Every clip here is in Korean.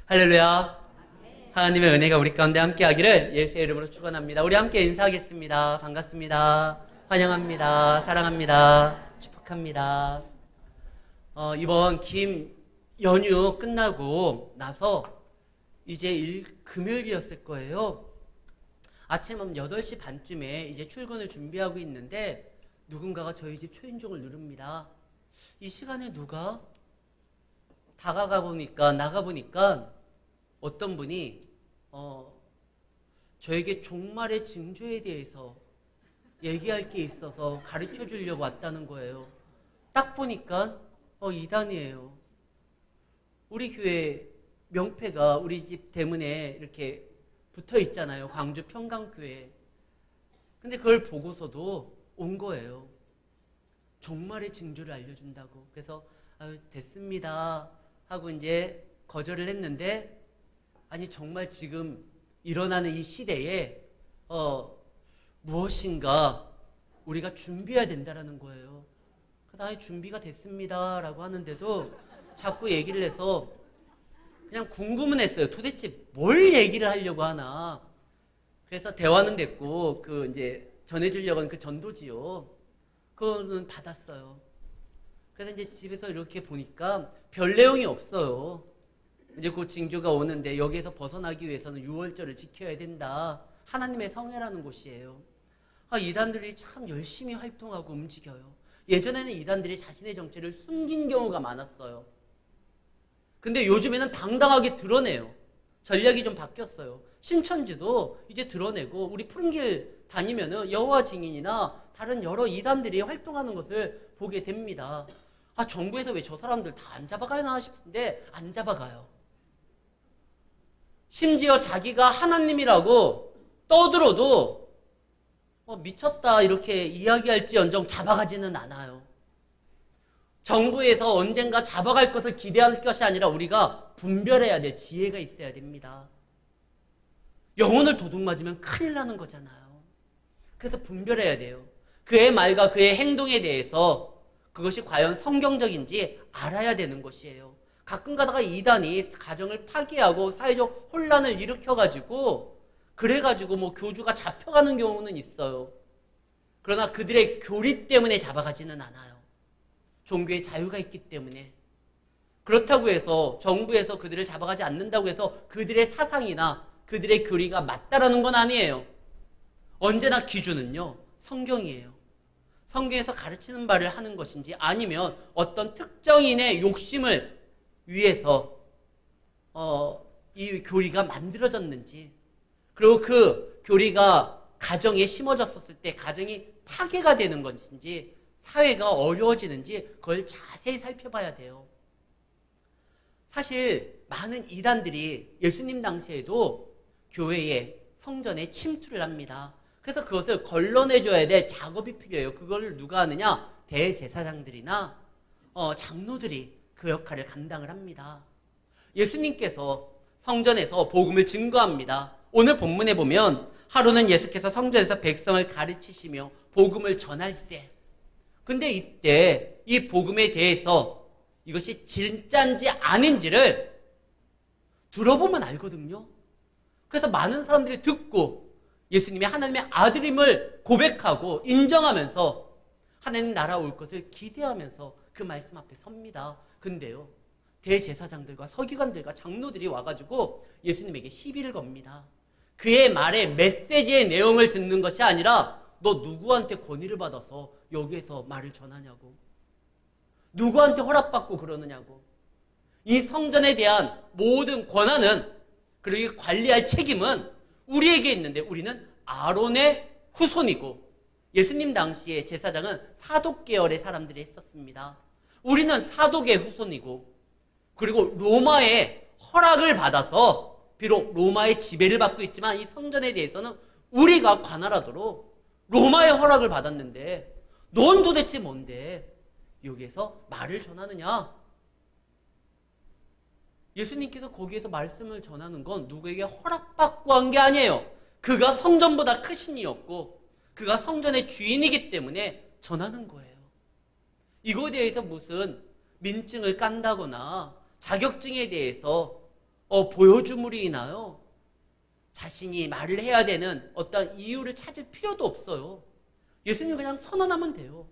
할렐루야. 하나님의 은혜가 우리 가운데 함께하기를 예수의 이름으로 축원합니다. 우리 함께 인사하겠습니다. 반갑습니다. 환영합니다. 사랑합니다. 축복합니다. 이번 긴 연휴 끝나고 나서 이제 금요일이었을 거예요. 아침 8시 반쯤에 이제 출근을 준비하고 있는데 누군가가 저희 집 초인종을 누릅니다. 이 시간에 누가 나가보니까 어떤 분이 저에게 종말의 징조에 대해서 얘기할 게 있어서 가르쳐 주려고 왔다는 거예요. 딱 보니까 이단이에요. 우리 교회 명패가 우리 집 대문에 이렇게 붙어 있잖아요. 광주 평강교회. 근데 그걸 보고서도 온 거예요. 종말의 징조를 알려준다고. 그래서 됐습니다 하고 이제 거절을 했는데, 아니 정말 지금 일어나는 이 시대에 무엇인가 우리가 준비해야 된다라는 거예요. 그래서 준비가 됐습니다 라고 하는데도 자꾸 얘기를 해서 그냥 궁금은 했어요. 도대체 뭘 얘기를 하려고 하나. 그래서 대화는 됐고 이제 전해주려고 하는 그 전도지요, 그거는 받았어요. 그래서 이제 집에서 이렇게 보니까 별 내용이 없어요. 이제 그 징조가 오는데 여기에서 벗어나기 위해서는 유월절을 지켜야 된다. 하나님의 성회라는 곳이에요. 이단들이 참 열심히 활동하고 움직여요. 예전에는 이단들이 자신의 정체를 숨긴 경우가 많았어요. 근데 요즘에는 당당하게 드러내요. 전략이 좀 바뀌었어요. 신천지도 이제 드러내고, 우리 푸른길 다니면은 여호와 증인이나 다른 여러 이단들이 활동하는 것을 보게 됩니다. 정부에서 왜 저 사람들 다 안 잡아가나 싶은데 안 잡아가요. 심지어 자기가 하나님이라고 떠들어도 미쳤다 이렇게 이야기할지언정 잡아가지는 않아요. 정부에서 언젠가 잡아갈 것을 기대할 것이 아니라 우리가 분별해야 될 지혜가 있어야 됩니다. 영혼을 도둑 맞으면 큰일 나는 거잖아요. 그래서 분별해야 돼요. 그의 말과 그의 행동에 대해서 그것이 과연 성경적인지 알아야 되는 것이에요. 가끔 가다가 이단이 가정을 파괴하고 사회적 혼란을 일으켜가지고 그래가지고 교주가 잡혀가는 경우는 있어요. 그러나 그들의 교리 때문에 잡아가지는 않아요. 종교의 자유가 있기 때문에. 그렇다고 해서 정부에서 그들을 잡아가지 않는다고 해서 그들의 사상이나 그들의 교리가 맞다라는 건 아니에요. 언제나 기준은요, 성경이에요. 성경에서 가르치는 바를 하는 것인지, 아니면 어떤 특정인의 욕심을 위해서 이 교리가 만들어졌는지, 그리고 그 교리가 가정에 심어졌었을 때 가정이 파괴가 되는 것인지, 사회가 어려워지는지 그걸 자세히 살펴봐야 돼요. 사실 많은 이단들이 예수님 당시에도 교회에, 성전에 침투를 합니다. 그래서 그것을 걸러내줘야 될 작업이 필요해요. 그걸 누가 하느냐? 대제사장들이나 장로들이 그 역할을 감당을 합니다. 예수님께서 성전에서 복음을 증거합니다. 오늘 본문에 보면 하루는 예수께서 성전에서 백성을 가르치시며 복음을 전할세. 근데 이때 이 복음에 대해서 이것이 진짜인지 아닌지를 들어보면 알거든요. 그래서 많은 사람들이 듣고 예수님이 하나님의 아들임을 고백하고 인정하면서 하나님 나라 올 것을 기대하면서 그 말씀 앞에 섭니다. 근데요, 대제사장들과 서기관들과 장로들이 와가지고 예수님에게 시비를 겁니다. 그의 말의 메시지의 내용을 듣는 것이 아니라 너 누구한테 권위를 받아서 여기에서 말을 전하냐고, 누구한테 허락받고 그러느냐고. 이 성전에 대한 모든 권한은, 그리고 관리할 책임은 우리에게 있는데 우리는 아론의 후손이고, 예수님 당시에 제사장은 사독 계열의 사람들이 했었습니다. 우리는 사독의 후손이고, 그리고 로마의 허락을 받아서, 비록 로마의 지배를 받고 있지만 이 성전에 대해서는 우리가 관할하도록 로마의 허락을 받았는데, 넌 도대체 뭔데 여기에서 말을 전하느냐? 예수님께서 거기에서 말씀을 전하는 건 누구에게 허락받고 한 게 아니에요. 그가 성전보다 크신 이였고 그가 성전의 주인이기 때문에 전하는 거예요. 이거에 대해서 무슨 민증을 깐다거나 자격증에 대해서 보여줌으로 인하여 자신이 말을 해야 되는 어떤 이유를 찾을 필요도 없어요. 예수님 그냥 선언하면 돼요.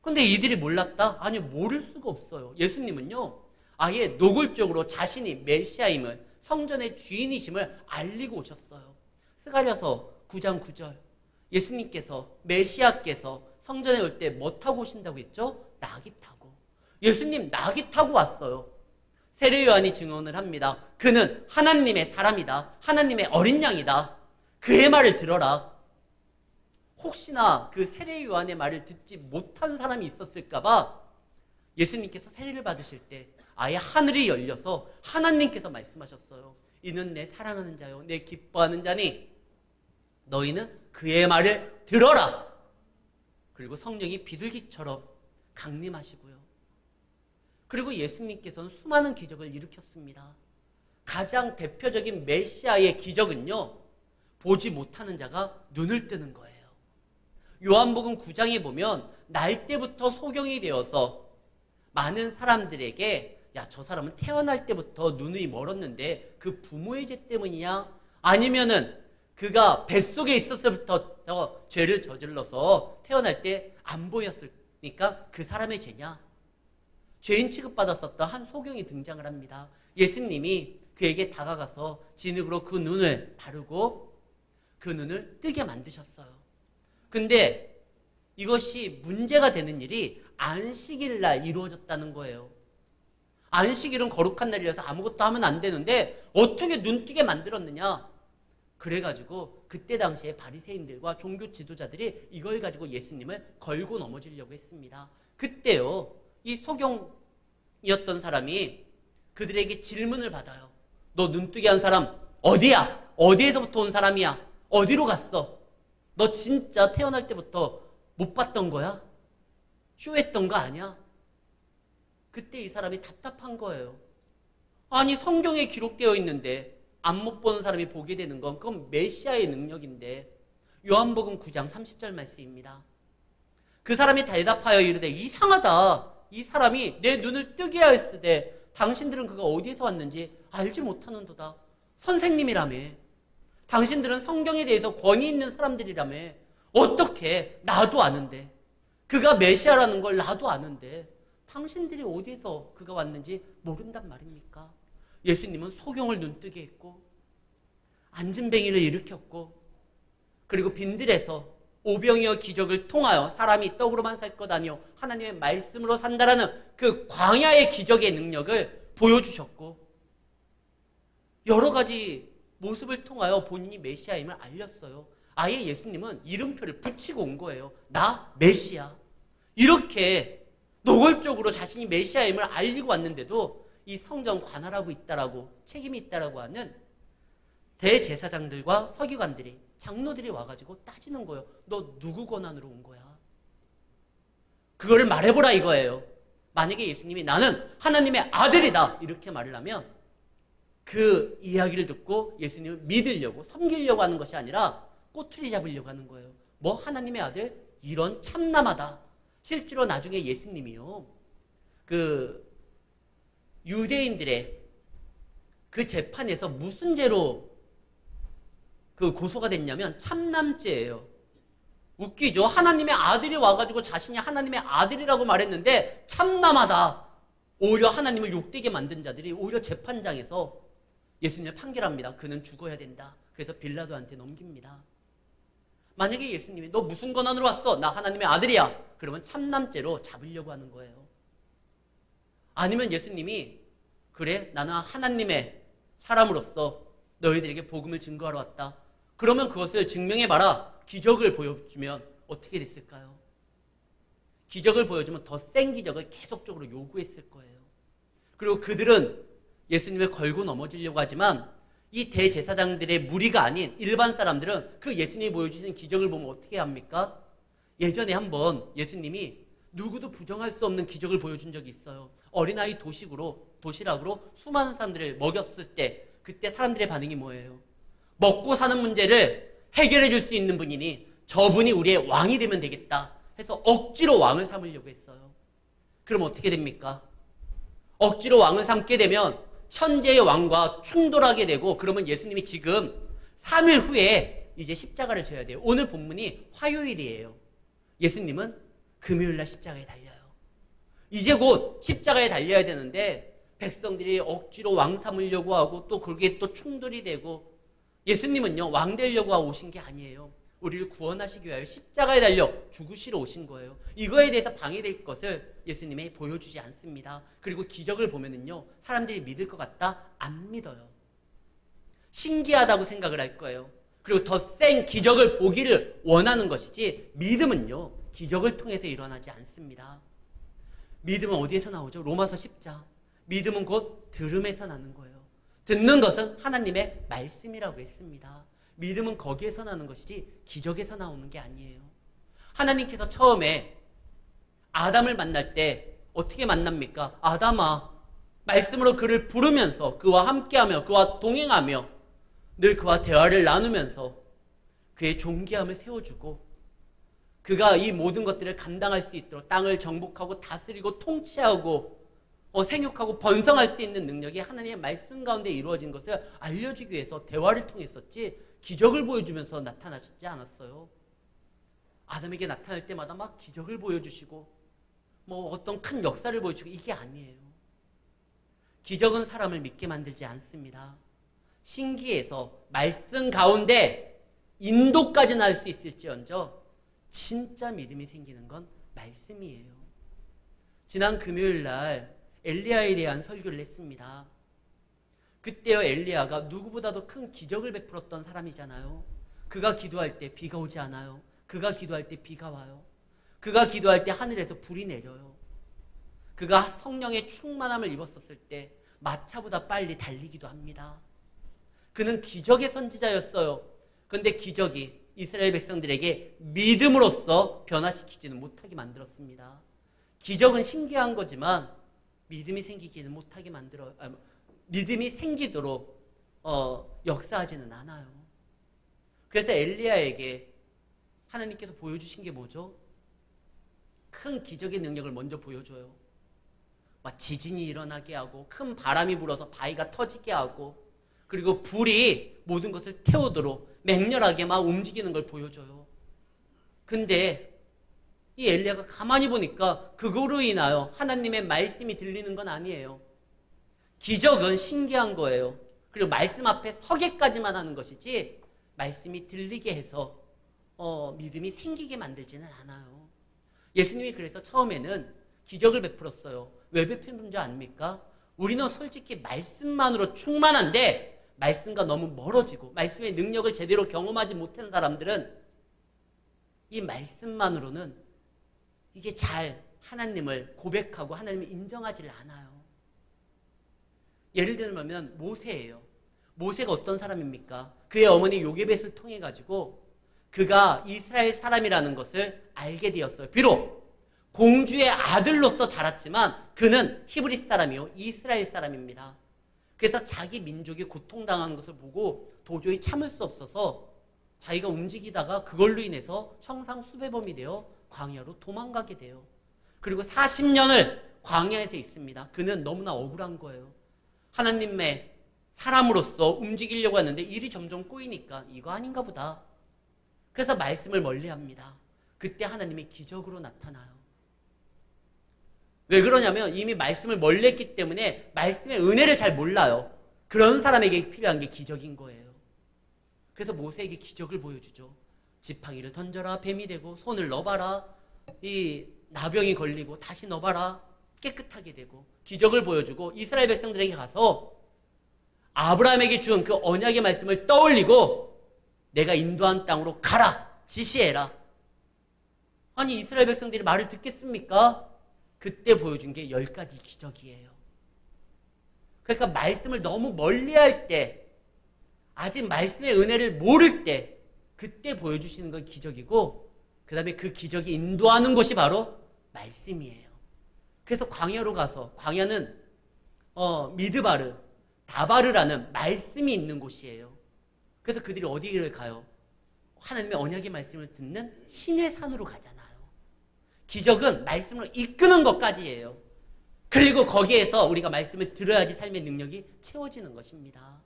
근데 이들이 몰랐다? 아니, 모를 수가 없어요. 예수님은요, 아예 노골적으로 자신이 메시아임을, 성전의 주인이심을 알리고 오셨어요. 스가랴서 9장 9절. 예수님께서, 메시아께서 성전에 올 때 뭐 타고 오신다고 했죠? 나귀 타고. 예수님 나귀 타고 왔어요. 세례 요한이 증언을 합니다. 그는 하나님의 사람이다. 하나님의 어린 양이다. 그의 말을 들어라. 혹시나 그 세례 요한의 말을 듣지 못한 사람이 있었을까봐 예수님께서 세례를 받으실 때 아예 하늘이 열려서 하나님께서 말씀하셨어요. 이는 내 사랑하는 자요, 내 기뻐하는 자니 너희는 그의 말을 들어라. 그리고 성령이 비둘기처럼 강림하시고요. 그리고 예수님께서는 수많은 기적을 일으켰습니다. 가장 대표적인 메시아의 기적은요, 보지 못하는 자가 눈을 뜨는 거예요. 요한복음 9장에 보면 날 때부터 소경이 되어서 많은 사람들에게, 야, 저 사람은 태어날 때부터 눈이 멀었는데 그 부모의 죄 때문이냐? 아니면은 그가 뱃속에 있었을 때부터 죄를 저질러서 태어날 때 안 보였으니까 그 사람의 죄냐? 죄인 취급받았었던 한 소경이 등장을 합니다. 예수님이 그에게 다가가서 진흙으로 그 눈을 바르고 그 눈을 뜨게 만드셨어요. 근데 이것이 문제가 되는 일이 안식일 날 이루어졌다는 거예요. 안식일은 거룩한 날이라서 아무것도 하면 안 되는데 어떻게 눈 뜨게 만들었느냐? 그래가지고 그때 당시에 바리새인들과 종교 지도자들이 이걸 가지고 예수님을 걸고 넘어지려고 했습니다. 그때요, 이 소경이었던 사람이 그들에게 질문을 받아요. 너 눈뜨게 한 사람 어디야? 어디에서부터 온 사람이야? 어디로 갔어? 너 진짜 태어날 때부터 못 봤던 거야? 쇼했던 거 아니야? 그때 이 사람이 답답한 거예요. 아니, 성경에 기록되어 있는데 안 못 보는 사람이 보게 되는 건 그건 메시아의 능력인데. 요한복음 9장 30절 말씀입니다. 그 사람이 대답하여 이르되 이상하다. 이 사람이 내 눈을 뜨게 하였으되 당신들은 그가 어디에서 왔는지 알지 못하는도다. 선생님이라며. 당신들은 성경에 대해서 권위 있는 사람들이라며. 어떻게 나도 아는데, 그가 메시아라는 걸 나도 아는데 당신들이 어디에서 그가 왔는지 모른단 말입니까? 예수님은 소경을 눈뜨게 했고 안진뱅이를 일으켰고 그리고 빈들에서 오병이어 기적을 통하여 사람이 떡으로만 살 것 아니요 하나님의 말씀으로 산다라는 그 광야의 기적의 능력을 보여주셨고 여러 가지 모습을 통하여 본인이 메시아임을 알렸어요. 아예 예수님은 이름표를 붙이고 온 거예요. 나 메시아. 이렇게 노골적으로 자신이 메시아임을 알리고 왔는데도 이 성전 관할하고 있다라고, 책임이 있다라고 하는 대제사장들과 서기관들이, 장로들이 와가지고 따지는 거예요. 너 누구 권한으로 온 거야? 그거를 말해보라 이거예요. 만약에 예수님이 나는 하나님의 아들이다 이렇게 말을 하면 그 이야기를 듣고 예수님을 믿으려고, 섬기려고 하는 것이 아니라 꼬투리 잡으려고 하는 거예요. 뭐 하나님의 아들? 이런 참남하다. 실제로 나중에 예수님이요, 그 유대인들의 그 재판에서 무슨 죄로 그 고소가 됐냐면 참남죄예요. 웃기죠? 하나님의 아들이 와가지고 자신이 하나님의 아들이라고 말했는데 참남하다. 오히려 하나님을 욕되게 만든 자들이 오히려 재판장에서 예수님을 판결합니다. 그는 죽어야 된다. 그래서 빌라도한테 넘깁니다. 만약에 예수님이 너 무슨 권한으로 왔어? 나 하나님의 아들이야. 그러면 참남죄로 잡으려고 하는 거예요. 아니면 예수님이 그래, 나는 하나님의 사람으로서 너희들에게 복음을 증거하러 왔다. 그러면 그것을 증명해봐라. 기적을 보여주면 어떻게 됐을까요? 기적을 보여주면 더 센 기적을 계속적으로 요구했을 거예요. 그리고 그들은 예수님을 걸고 넘어지려고 하지만 이 대제사장들의 무리가 아닌 일반 사람들은 그 예수님이 보여주시는 기적을 보면 어떻게 합니까? 예전에 한번 예수님이 누구도 부정할 수 없는 기적을 보여준 적이 있어요. 어린아이 도시락으로 수많은 사람들을 먹였을 때 그때 사람들의 반응이 뭐예요? 먹고 사는 문제를 해결해 줄 수 있는 분이니 저분이 우리의 왕이 되면 되겠다 해서 억지로 왕을 삼으려고 했어요. 그럼 어떻게 됩니까? 억지로 왕을 삼게 되면 현재의 왕과 충돌하게 되고, 그러면 예수님이 지금 3일 후에 이제 십자가를 져야 돼요. 오늘 본문이 화요일이에요. 예수님은 금요일날 십자가에 달려요. 이제 곧 십자가에 달려야 되는데 백성들이 억지로 왕 삼으려고 하고 또 그게 또 충돌이 되고, 예수님은요 왕 되려고 오신 게 아니에요. 우리를 구원하시기 위하여 십자가에 달려 죽으시러 오신 거예요. 이거에 대해서 방해될 것을 예수님이 보여주지 않습니다. 그리고 기적을 보면은요 사람들이 믿을 것 같다? 안 믿어요. 신기하다고 생각을 할 거예요. 그리고 더 센 기적을 보기를 원하는 것이지, 믿음은요 기적을 통해서 일어나지 않습니다. 믿음은 어디에서 나오죠? 로마서 10장. 믿음은 곧 들음에서 나는 거예요. 듣는 것은 하나님의 말씀이라고 했습니다. 믿음은 거기에서 나는 것이지 기적에서 나오는 게 아니에요. 하나님께서 처음에 아담을 만날 때 어떻게 만납니까? 아담아, 말씀으로 그를 부르면서 그와 함께하며 그와 동행하며 늘 그와 대화를 나누면서 그의 존귀함을 세워주고, 그가 이 모든 것들을 감당할 수 있도록 땅을 정복하고 다스리고 통치하고 생육하고 번성할 수 있는 능력이 하나님의 말씀 가운데 이루어진 것을 알려주기 위해서 대화를 통했었지, 기적을 보여주면서 나타나시지 않았어요. 아담에게 나타날 때마다 막 기적을 보여주시고 어떤 큰 역사를 보여주고, 이게 아니에요. 기적은 사람을 믿게 만들지 않습니다. 신기해서 말씀 가운데 인도까지는 할 수 있을지언정 진짜 믿음이 생기는 건 말씀이에요. 지난 금요일 날 엘리야에 대한 설교를 했습니다. 그때요 엘리야가 누구보다도 큰 기적을 베풀었던 사람이잖아요. 그가 기도할 때 비가 오지 않아요. 그가 기도할 때 비가 와요. 그가 기도할 때 하늘에서 불이 내려요. 그가 성령의 충만함을 입었었을 때 마차보다 빨리 달리기도 합니다. 그는 기적의 선지자였어요. 그런데 기적이 이스라엘 백성들에게 믿음으로써 변화시키지는 못하게 만들었습니다. 기적은 신기한 거지만 믿음이 생기지는 못하게 믿음이 생기도록 역사하지는 않아요. 그래서 엘리야에게 하나님께서 보여주신 게 뭐죠? 큰 기적의 능력을 먼저 보여줘요. 막 지진이 일어나게 하고 큰 바람이 불어서 바위가 터지게 하고, 그리고 불이 모든 것을 태우도록 맹렬하게 막 움직이는 걸 보여줘요. 근데 이 엘리야가 가만히 보니까 그거로 인하여 하나님의 말씀이 들리는 건 아니에요. 기적은 신기한 거예요. 그리고 말씀 앞에 서게까지만 하는 것이지 말씀이 들리게 해서 믿음이 생기게 만들지는 않아요. 예수님이 그래서 처음에는 기적을 베풀었어요. 왜 베푸는 줄 압니까? 우리는 솔직히 말씀만으로 충만한데 말씀과 너무 멀어지고 말씀의 능력을 제대로 경험하지 못한 사람들은 이 말씀만으로는 이게 잘 하나님을 고백하고 하나님을 인정하지를 않아요. 예를 들면 모세예요. 모세가 어떤 사람입니까? 그의 어머니 요게벳을 통해 가지고 그가 이스라엘 사람이라는 것을 알게 되었어요. 비록 공주의 아들로서 자랐지만 그는 히브리 사람이요 이스라엘 사람입니다. 그래서 자기 민족이 고통당하는 것을 보고 도저히 참을 수 없어서 자기가 움직이다가 그걸로 인해서 형상 수배범이 되어 광야로 도망가게 돼요. 그리고 40년을 광야에서 있습니다. 그는 너무나 억울한 거예요. 하나님의 사람으로서 움직이려고 하는데 일이 점점 꼬이니까 이거 아닌가 보다. 그래서 말씀을 멀리합니다. 그때 하나님이 기적으로 나타나요. 왜 그러냐면 이미 말씀을 멀리했기 때문에 말씀의 은혜를 잘 몰라요. 그런 사람에게 필요한 게 기적인 거예요. 그래서 모세에게 기적을 보여주죠. 지팡이를 던져라 뱀이 되고, 손을 넣어봐라 이 나병이 걸리고 다시 넣어봐라 깨끗하게 되고, 기적을 보여주고 이스라엘 백성들에게 가서 아브라함에게 준 그 언약의 말씀을 떠올리고 내가 인도한 땅으로 가라 지시해라. 아니 이스라엘 백성들이 말을 듣겠습니까? 그때 보여준 게 10가지 기적이에요. 그러니까 말씀을 너무 멀리할 때, 아직 말씀의 은혜를 모를 때 그때 보여주시는 건 기적이고, 그 다음에 그 기적이 인도하는 곳이 바로 말씀이에요. 그래서 광야로 가서, 광야는 미드바르, 다바르라는 말씀이 있는 곳이에요. 그래서 그들이 어디를 가요? 하나님의 언약의 말씀을 듣는 신의 산으로 가잖아요. 기적은 말씀으로 이끄는 것까지예요. 그리고 거기에서 우리가 말씀을 들어야지 삶의 능력이 채워지는 것입니다.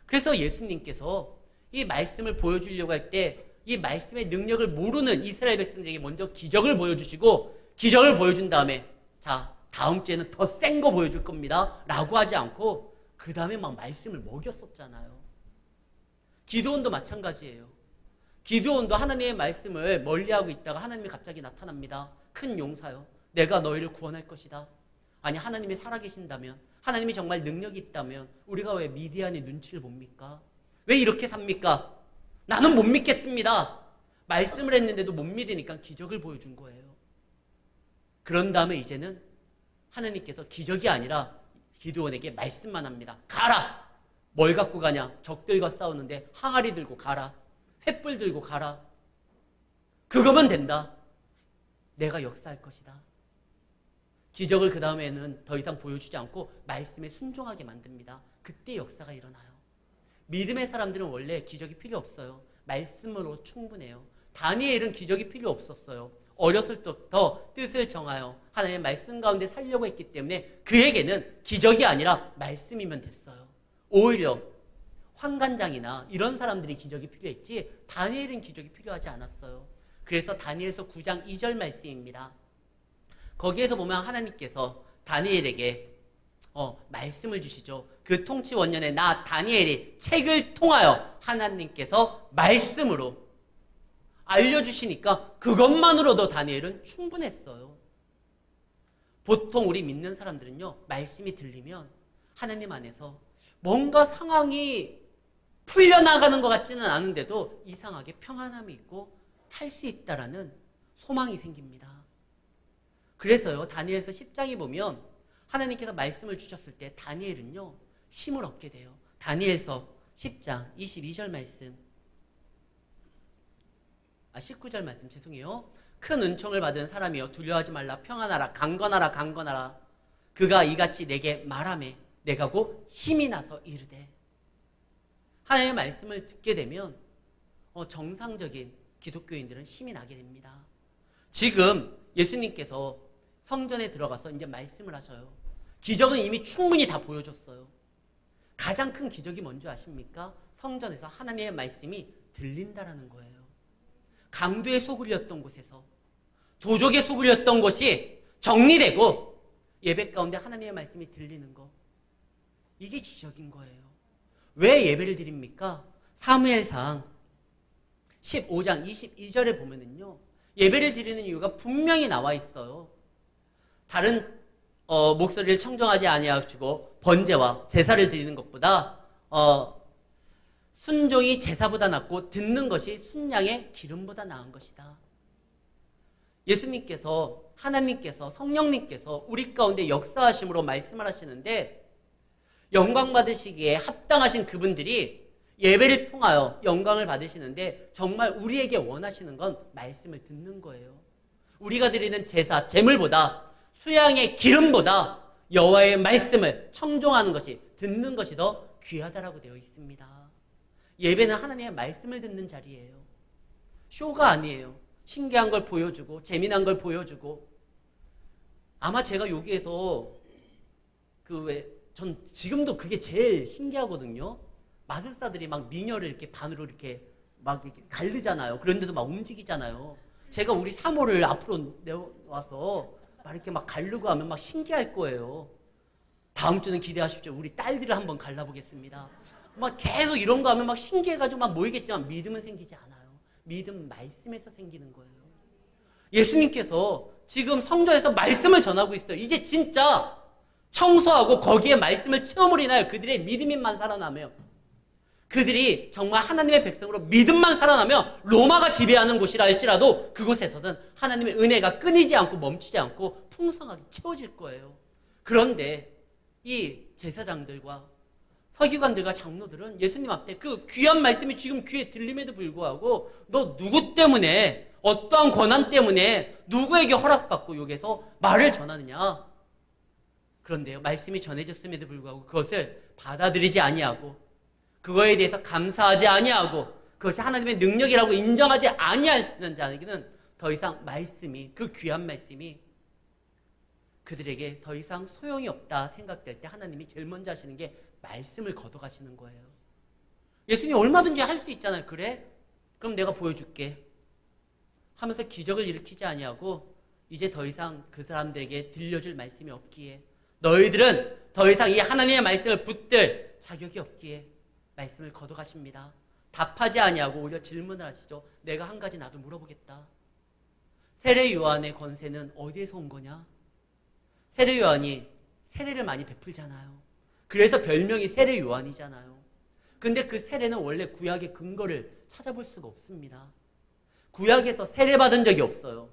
그래서 예수님께서 이 말씀을 보여주려고 할 때 이 말씀의 능력을 모르는 이스라엘 백성들에게 먼저 기적을 보여주시고, 기적을 보여준 다음에 자, 다음 주에는 더 센 거 보여줄 겁니다 라고 하지 않고 그 다음에 막 말씀을 먹였었잖아요. 기드온도 마찬가지예요. 기드온도 하나님의 말씀을 멀리하고 있다가 하나님이 갑자기 나타납니다. 큰 용사요, 내가 너희를 구원할 것이다. 아니, 하나님이 살아계신다면, 하나님이 정말 능력이 있다면 우리가 왜 미디안의 눈치를 봅니까? 왜 이렇게 삽니까? 나는 못 믿겠습니다. 말씀을 했는데도 못 믿으니까 기적을 보여준 거예요. 그런 다음에 이제는 하나님께서 기적이 아니라 기드온에게 말씀만 합니다. 가라! 뭘 갖고 가냐? 적들과 싸우는데 항아리 들고 가라. 횃불 들고 가라. 그거면 된다. 내가 역사할 것이다. 기적을 그 다음에는 더 이상 보여주지 않고 말씀에 순종하게 만듭니다. 그때 역사가 일어나요. 믿음의 사람들은 원래 기적이 필요 없어요. 말씀으로 충분해요. 다니엘은 기적이 필요 없었어요. 어렸을 때부터 뜻을 정하여 하나님의 말씀 가운데 살려고 했기 때문에 그에게는 기적이 아니라 말씀이면 됐어요. 오히려 환관장이나 이런 사람들이 기적이 필요했지 다니엘은 기적이 필요하지 않았어요. 그래서 다니엘서 9장 2절 말씀입니다. 거기에서 보면 하나님께서 다니엘에게 말씀을 주시죠. 그 통치 원년에 나 다니엘이 책을 통하여 하나님께서 말씀으로 알려주시니까 그것만으로도 다니엘은 충분했어요. 보통 우리 믿는 사람들은요, 말씀이 들리면 하나님 안에서 뭔가 상황이 풀려나가는 것 같지는 않은데도 이상하게 평안함이 있고 할 수 있다라는 소망이 생깁니다. 그래서요, 다니엘서 10장에 보면 하나님께서 말씀을 주셨을 때 다니엘은요, 힘을 얻게 돼요. 다니엘서 10장 22절 말씀, 19절 말씀 죄송해요. 큰 은총을 받은 사람이여 두려워하지 말라. 평안하라. 강건하라. 강건하라. 그가 이같이 내게 말하매 내가 곧 힘이 나서 이르되. 하나님의 말씀을 듣게 되면 정상적인 기독교인들은 힘이 나게 됩니다. 지금 예수님께서 성전에 들어가서 이제 말씀을 하셔요. 기적은 이미 충분히 다 보여줬어요. 가장 큰 기적이 뭔지 아십니까? 성전에서 하나님의 말씀이 들린다라는 거예요. 강도의 소굴이었던 곳에서, 도적의 소굴이었던 곳이 정리되고 예배 가운데 하나님의 말씀이 들리는 거, 이게 기적인 거예요. 왜 예배를 드립니까? 사무엘상 15장 22절에 보면은요, 예배를 드리는 이유가 분명히 나와 있어요. 다른 목소리를 청정하지 아니하시고 번제와 제사를 드리는 것보다 순종이 제사보다 낫고 듣는 것이 순양의 기름보다 나은 것이다. 예수님께서, 하나님께서, 성령님께서 우리 가운데 역사하심으로 말씀을 하시는데 영광 받으시기에 합당하신 그분들이 예배를 통하여 영광을 받으시는데 정말 우리에게 원하시는 건 말씀을 듣는 거예요. 우리가 드리는 제사, 제물보다, 수양의 기름보다 여호와의 말씀을 청종하는 것이, 듣는 것이 더 귀하다라고 되어 있습니다. 예배는 하나님의 말씀을 듣는 자리예요. 쇼가 아니에요. 신기한 걸 보여주고 재미난 걸 보여주고. 아마 제가 여기에서 전 지금도 그게 제일 신기하거든요. 마술사들이 막 미녀를 이렇게 반으로 이렇게 막 이렇게 가르잖아요. 그런데도 막 움직이잖아요. 제가 우리 사모를 앞으로 내와서 막 이렇게 막 가르고 하면 막 신기할 거예요. 다음 주는 기대하십시오. 우리 딸들을 한번 갈라보겠습니다. 막 계속 이런 거 하면 막 신기해가지고 막 모이겠지만 믿음은 생기지 않아요. 믿음은 말씀에서 생기는 거예요. 예수님께서 지금 성전에서 말씀을 전하고 있어요. 이제 진짜 청소하고 거기에 말씀을 체험으로 인하여 그들의 믿음만 살아나며, 그들이 정말 하나님의 백성으로 믿음만 살아나며 로마가 지배하는 곳이라 할지라도 그곳에서는 하나님의 은혜가 끊이지 않고 멈추지 않고 풍성하게 채워질 거예요. 그런데 이 제사장들과 서기관들과 장로들은 예수님 앞에 그 귀한 말씀이 지금 귀에 들림에도 불구하고 너 누구 때문에, 어떠한 권한 때문에 누구에게 허락받고 여기서 말을 전하느냐. 그런데요, 말씀이 전해졌음에도 불구하고 그것을 받아들이지 아니하고 그거에 대해서 감사하지 아니하고 그것이 하나님의 능력이라고 인정하지 아니하는 자에게는 더 이상 말씀이, 그 귀한 말씀이 그들에게 더 이상 소용이 없다 생각될 때 하나님이 제일 먼저 하시는 게 말씀을 걷어가시는 거예요. 예수님 얼마든지 할 수 있잖아요. 그래? 그럼 내가 보여줄게 하면서 기적을 일으키지 아니하고 이제 더 이상 그 사람들에게 들려줄 말씀이 없기에, 너희들은 더 이상 이 하나님의 말씀을 붙들 자격이 없기에 말씀을 걷어가십니다. 답하지 아니하고 오히려 질문을 하시죠. 내가 한 가지 나도 물어보겠다. 세례 요한의 권세는 어디에서 온 거냐? 세례 요한이 세례를 많이 베풀잖아요. 그래서 별명이 세례 요한이잖아요. 근데 그 세례는 원래 구약의 근거를 찾아볼 수가 없습니다. 구약에서 세례받은 적이 없어요.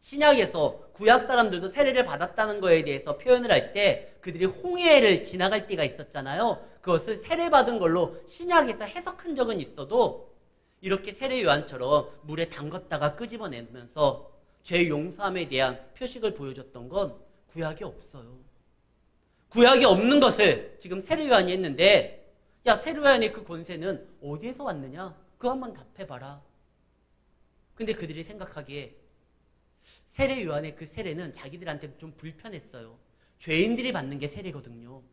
신약에서 구약 사람들도 세례를 받았다는 거에 대해서 표현을 할 때 그들이 홍해를 지나갈 때가 있었잖아요. 그것을 세례받은 걸로 신약에서 해석한 적은 있어도 이렇게 세례 요한처럼 물에 담갔다가 끄집어내면서 죄 용서함에 대한 표식을 보여줬던 건 구약이 없어요. 구약이 없는 것을 지금 세례 요한이 했는데, 야, 세례 요한의 그 권세는 어디에서 왔느냐? 그거 한번 답해봐라. 근데 그들이 생각하기에 세례 요한의 그 세례는 자기들한테 좀 불편했어요. 죄인들이 받는 게 세례거든요.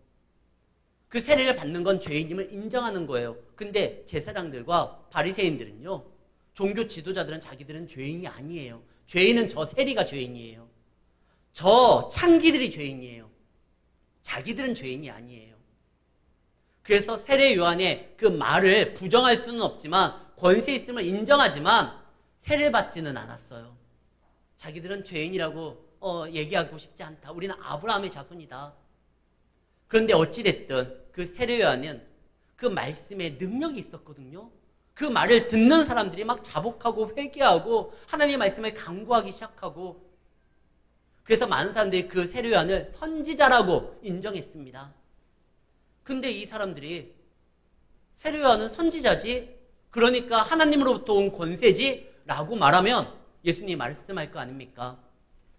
그 세례를 받는 건 죄인임을 인정하는 거예요. 근데 제사장들과 바리새인들은요, 종교 지도자들은 자기들은 죄인이 아니에요. 죄인은 저 세리가 죄인이에요. 저 창기들이 죄인이에요. 자기들은 죄인이 아니에요. 그래서 세례 요한의 그 말을 부정할 수는 없지만, 권세 있음을 인정하지만 세례받지는 않았어요. 자기들은 죄인이라고 얘기하고 싶지 않다. 우리는 아브라함의 자손이다. 그런데 어찌됐든 그 세례 요한은 그 말씀에 능력이 있었거든요. 그 말을 듣는 사람들이 막 자복하고 회개하고 하나님의 말씀을 강구하기 시작하고, 그래서 많은 사람들이 그 세례 요한을 선지자라고 인정했습니다. 근데 이 사람들이 세례 요한은 선지자지, 그러니까 하나님으로부터 온 권세지 라고 말하면 예수님이 말씀할 거 아닙니까?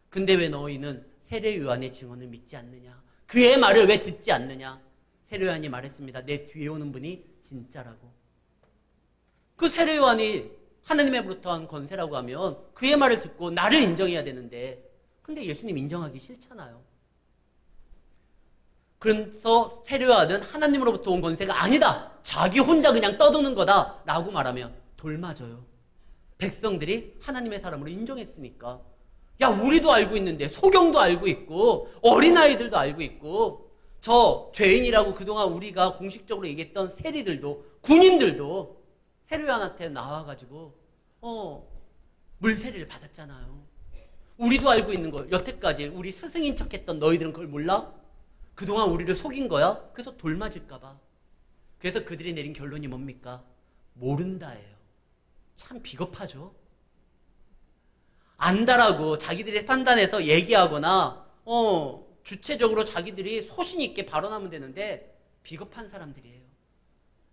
근데 왜 너희는 세례 요한의 증언을 믿지 않느냐? 그의 말을 왜 듣지 않느냐? 세례 요한이 말했습니다. 내 뒤에 오는 분이 진짜라고. 그 세례 요한이 하나님으로부터 한 권세라고 하면 그의 말을 듣고 나를 인정해야 되는데, 근데 예수님 인정하기 싫잖아요. 그래서 세례 요한은 하나님으로부터 온 권세가 아니다, 자기 혼자 그냥 떠드는 거다 라고 말하면 돌 맞아요. 백성들이 하나님의 사람으로 인정했으니까. 야, 우리도 알고 있는데, 소경도 알고 있고 어린아이들도 알고 있고, 저 죄인이라고 그동안 우리가 공식적으로 얘기했던 세리들도, 군인들도 세례 요한한테 나와가지고 물세례를 받았잖아요. 우리도 알고 있는 걸 여태까지 우리 스승인 척했던 너희들은 그걸 몰라? 그동안 우리를 속인 거야? 그래서 돌 맞을까 봐. 그래서 그들이 내린 결론이 뭡니까? 모른다예요. 참 비겁하죠. 안다라고 자기들의 판단에서 얘기하거나 주체적으로 자기들이 소신 있게 발언하면 되는데 비겁한 사람들이에요.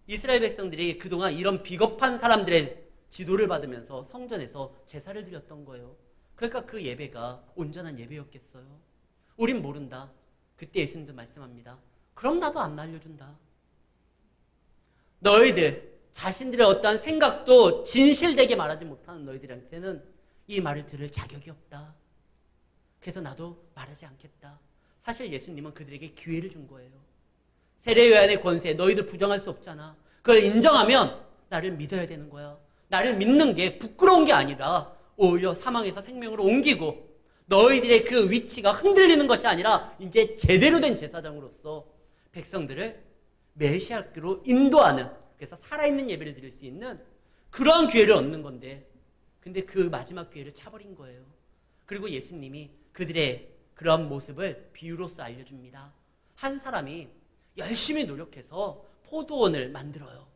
이스라엘 백성들이 그동안 이런 비겁한 사람들의 지도를 받으면서 성전에서 제사를 드렸던 거예요. 그러니까 그 예배가 온전한 예배였겠어요? 우린 모른다. 그때 예수님도 말씀합니다. 그럼 나도 안 알려준다. 너희들 자신들의 어떠한 생각도 진실되게 말하지 못하는 너희들한테는 이 말을 들을 자격이 없다. 그래서 나도 말하지 않겠다. 사실 예수님은 그들에게 기회를 준 거예요. 세례 요한의 권세 너희들 부정할 수 없잖아. 그걸 인정하면 나를 믿어야 되는 거야. 나를 믿는 게 부끄러운 게 아니라 오히려 사망에서 생명으로 옮기고 너희들의 그 위치가 흔들리는 것이 아니라 이제 제대로 된 제사장으로서 백성들을 메시아로 인도하는, 그래서 살아있는 예배를 드릴 수 있는 그러한 기회를 얻는 건데, 근데 그 마지막 기회를 차버린 거예요. 그리고 예수님이 그들의 그런 모습을 비유로서 알려줍니다. 한 사람이 열심히 노력해서 포도원을 만들어요.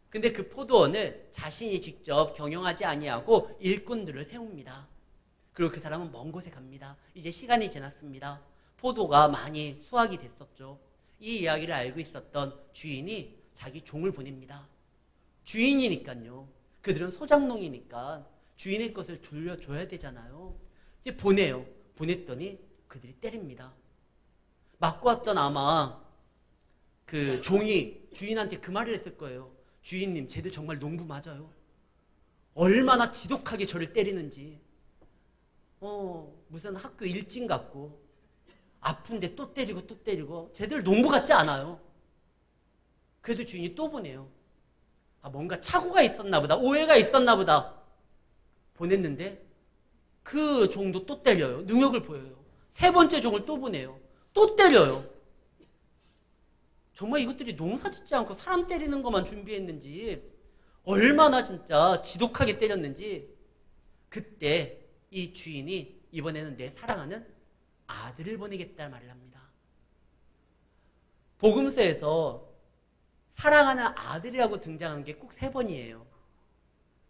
근데 그 포도원을 자신이 직접 경영하지 아니하고 일꾼들을 세웁니다. 그리고 그 사람은 먼 곳에 갑니다. 이제 시간이 지났습니다. 포도가 많이 수확이 됐었죠. 이 이야기를 알고 있었던 주인이 자기 종을 보냅니다. 주인이니까요. 그들은 소작농이니까 주인의 것을 돌려줘야 되잖아요. 이제 보내요. 보냈더니 그들이 때립니다. 맞고 왔던 아마 그 종이 주인한테 그 말을 했을 거예요. 주인님, 쟤들 정말 농부 맞아요. 얼마나 지독하게 저를 때리는지. 무슨 학교 일진 같고 아픈데 또 때리고 또 때리고 쟤들 농부 같지 않아요. 그래도 주인이 또 보내요. 뭔가 착오가 있었나 보다. 오해가 있었나 보다. 보냈는데 그 종도 또 때려요. 능욕을 보여요. 세 번째 종을 또 보내요. 또 때려요. 정말 이것들이 농사 짓지 않고 사람 때리는 것만 준비했는지 얼마나 진짜 지독하게 때렸는지 그때 이 주인이 이번에는 내 사랑하는 아들을 보내겠다는 말을 합니다. 복음서에서 사랑하는 아들이라고 등장하는 게 꼭 3번이에요.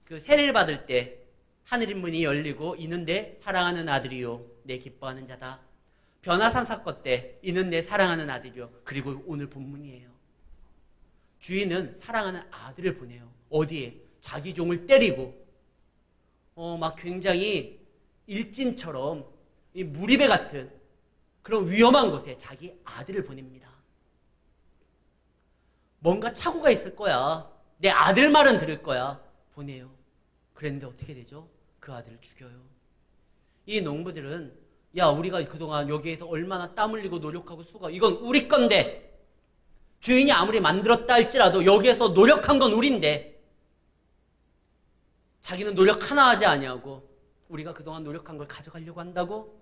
그 세례를 받을 때 하늘의 문이 열리고 이는 내 사랑하는 아들이요 내 기뻐하는 자다. 변화산 사건 때 이는 내 사랑하는 아들이요. 그리고 오늘 본문이에요. 주인은 사랑하는 아들을 보내요. 어디에? 자기 종을 때리고 막 굉장히 일진처럼 이 무리배 같은 그런 위험한 곳에 자기 아들을 보냅니다. 뭔가 착오가 있을 거야. 내 아들 말은 들을 거야. 보내요. 그랬는데 어떻게 되죠? 그 아들을 죽여요. 이 농부들은 야 우리가 그동안 여기에서 얼마나 땀 흘리고 노력하고 수고 이건 우리 건데 주인이 아무리 만들었다 할지라도 여기에서 노력한 건 우린데 자기는 노력 하나 하지 아니하고 우리가 그동안 노력한 걸 가져가려고 한다고?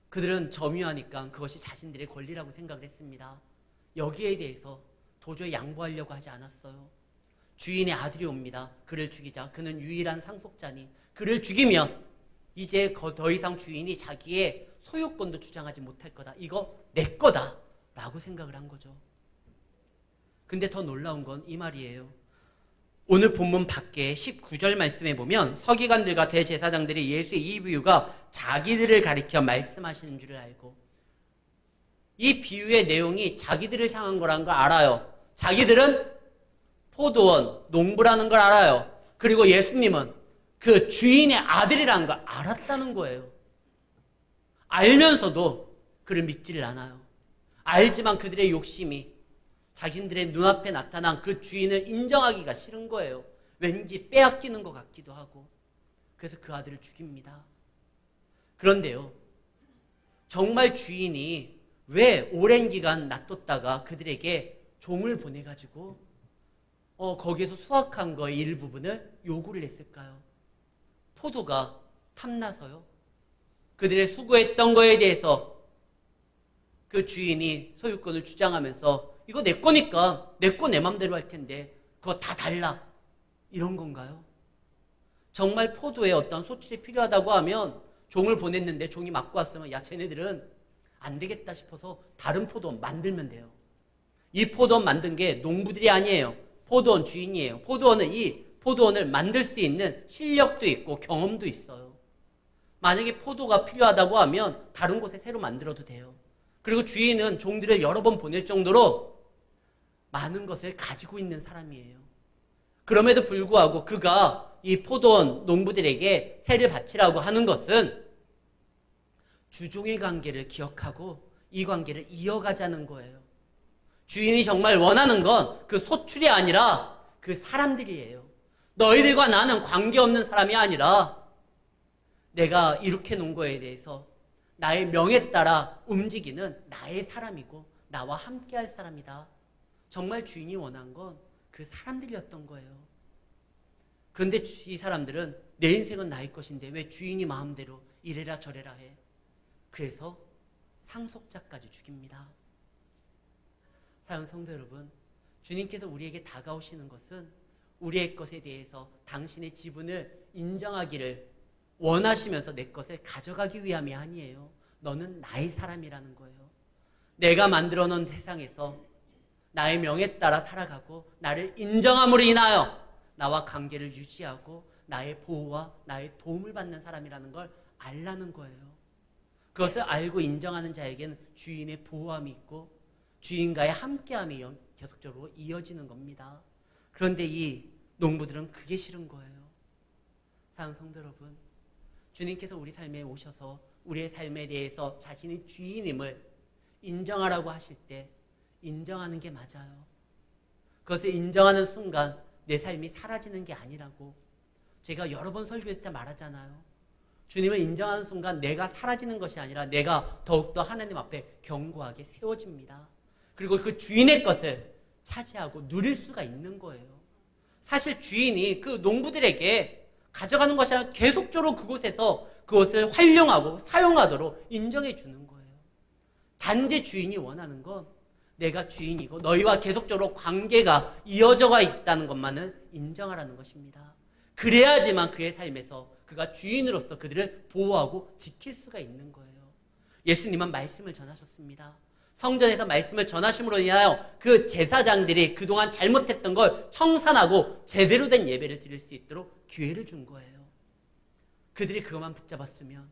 그들은 점유하니까 그것이 자신들의 권리라고 생각을 했습니다. 여기에 대해서 도저히 양보하려고 하지 않았어요. 주인의 아들이 옵니다. 그를 죽이자. 그는 유일한 상속자니 그를 죽이면 이제 더 이상 주인이 자기의 소유권도 주장하지 못할 거다. 이거 내 거다 라고 생각을 한 거죠. 근데 더 놀라운 건 이 말이에요. 오늘 본문 밖에 19절 말씀에 보면 서기관들과 대제사장들이 예수의 이 비유가 자기들을 가리켜 말씀하시는 줄을 알고 이 비유의 내용이 자기들을 향한 거라는 걸 알아요. 자기들은 포도원, 농부라는 걸 알아요. 그리고 예수님은 그 주인의 아들이라는 걸 알았다는 거예요. 알면서도 그를 믿지를 않아요. 알지만 그들의 욕심이 자신들의 눈앞에 나타난 그 주인을 인정하기가 싫은 거예요. 왠지 빼앗기는 것 같기도 하고. 그래서 그 아들을 죽입니다. 그런데요, 정말 주인이 왜 오랜 기간 놔뒀다가 그들에게 종을 보내가지고 거기에서 수확한 거의 일부분을 요구를 했을까요? 포도가 탐나서요. 그들의 수고했던 거에 대해서 그 주인이 소유권을 주장하면서 이거 내 거니까 내 거 내 맘대로 할 텐데 그거 다 달라. 이런 건가요? 정말 포도에 어떤 소출이 필요하다고 하면 종을 보냈는데 종이 맞고 왔으면 야 쟤네들은 안 되겠다 싶어서 다른 포도원 만들면 돼요. 이 포도원 만든 게 농부들이 아니에요. 포도원 주인이에요. 포도원은 이 포도원을 만들 수 있는 실력도 있고 경험도 있어요. 만약에 포도가 필요하다고 하면 다른 곳에 새로 만들어도 돼요. 그리고 주인은 종들을 여러 번 보낼 정도로 많은 것을 가지고 있는 사람이에요. 그럼에도 불구하고 그가 이 포도원 농부들에게 새를 바치라고 하는 것은 주종의 관계를 기억하고 이 관계를 이어가자는 거예요. 주인이 정말 원하는 건 그 소출이 아니라 그 사람들이에요. 너희들과 나는 관계없는 사람이 아니라 내가 이렇게 놓은 거에 대해서 나의 명에 따라 움직이는 나의 사람이고 나와 함께할 사람이다. 정말 주인이 원한 건 그 사람들이었던 거예요. 그런데 이 사람들은 내 인생은 나의 것인데 왜 주인이 마음대로 이래라 저래라 해. 그래서 상속자까지 죽입니다. 사랑하는 성도 여러분, 주님께서 우리에게 다가오시는 것은 우리의 것에 대해서 당신의 지분을 인정하기를 원하시면서 내 것을 가져가기 위함이 아니에요. 너는 나의 사람이라는 거예요. 내가 만들어 놓은 세상에서 나의 명에 따라 살아가고 나를 인정함으로 인하여 나와 관계를 유지하고 나의 보호와 나의 도움을 받는 사람이라는 걸 알라는 거예요. 그것을 알고 인정하는 자에게는 주인의 보호함이 있고 주인과의 함께함이 계속적으로 이어지는 겁니다. 그런데 이 농부들은 그게 싫은 거예요. 사랑하는 성도 여러분, 주님께서 우리 삶에 오셔서 우리의 삶에 대해서 자신의 주인임을 인정하라고 하실 때 인정하는 게 맞아요. 그것을 인정하는 순간 내 삶이 사라지는 게 아니라고 제가 여러 번 설교할 때 말하잖아요. 주님을 인정하는 순간 내가 사라지는 것이 아니라 내가 더욱더 하나님 앞에 견고하게 세워집니다. 그리고 그 주인의 것을 차지하고 누릴 수가 있는 거예요. 사실 주인이 그 농부들에게 가져가는 것이 아니라 계속적으로 그곳에서 그것을 활용하고 사용하도록 인정해 주는 거예요. 단지 주인이 원하는 건 내가 주인이고 너희와 계속적으로 관계가 이어져가 있다는 것만은 인정하라는 것입니다. 그래야지만 그의 삶에서 그가 주인으로서 그들을 보호하고 지킬 수가 있는 거예요. 예수님은 말씀을 전하셨습니다. 성전에서 말씀을 전하심으로 인하여 그 제사장들이 그동안 잘못했던 걸 청산하고 제대로 된 예배를 드릴 수 있도록 기회를 준 거예요. 그들이 그것만 붙잡았으면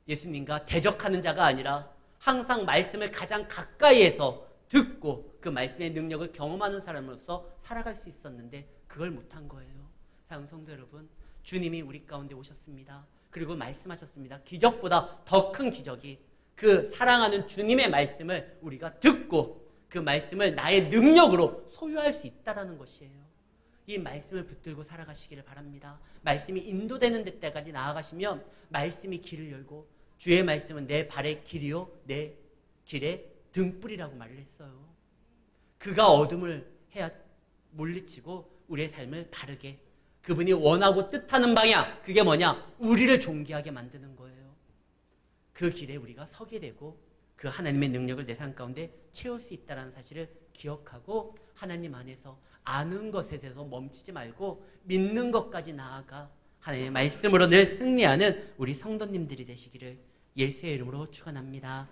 예수님과 대적하는 자가 아니라 항상 말씀을 가장 가까이에서 듣고 그 말씀의 능력을 경험하는 사람으로서 살아갈 수 있었는데 그걸 못한 거예요. 사랑하는 성도 여러분, 주님이 우리 가운데 오셨습니다. 그리고 말씀하셨습니다. 기적보다 더 큰 기적이 그 사랑하는 주님의 말씀을 우리가 듣고 그 말씀을 나의 능력으로 소유할 수 있다는 것이에요. 이 말씀을 붙들고 살아가시기를 바랍니다. 말씀이 인도되는 데까지 나아가시면 말씀이 길을 열고 주의 말씀은 내 발의 길이요 내 길의 등불이라고 말을 했어요. 그가 어둠을 해야 물리치고 우리의 삶을 바르게 그분이 원하고 뜻하는 방향, 그게 뭐냐? 우리를 존귀하게 만드는 거예요. 그 길에 우리가 서게 되고 그 하나님의 능력을 내 삶 가운데 채울 수 있다는 사실을 기억하고 하나님 안에서 아는 것에 대해서 멈추지 말고 믿는 것까지 나아가 하나님의 말씀으로 늘 승리하는 우리 성도님들이 되시기를 예수의 이름으로 축원합니다.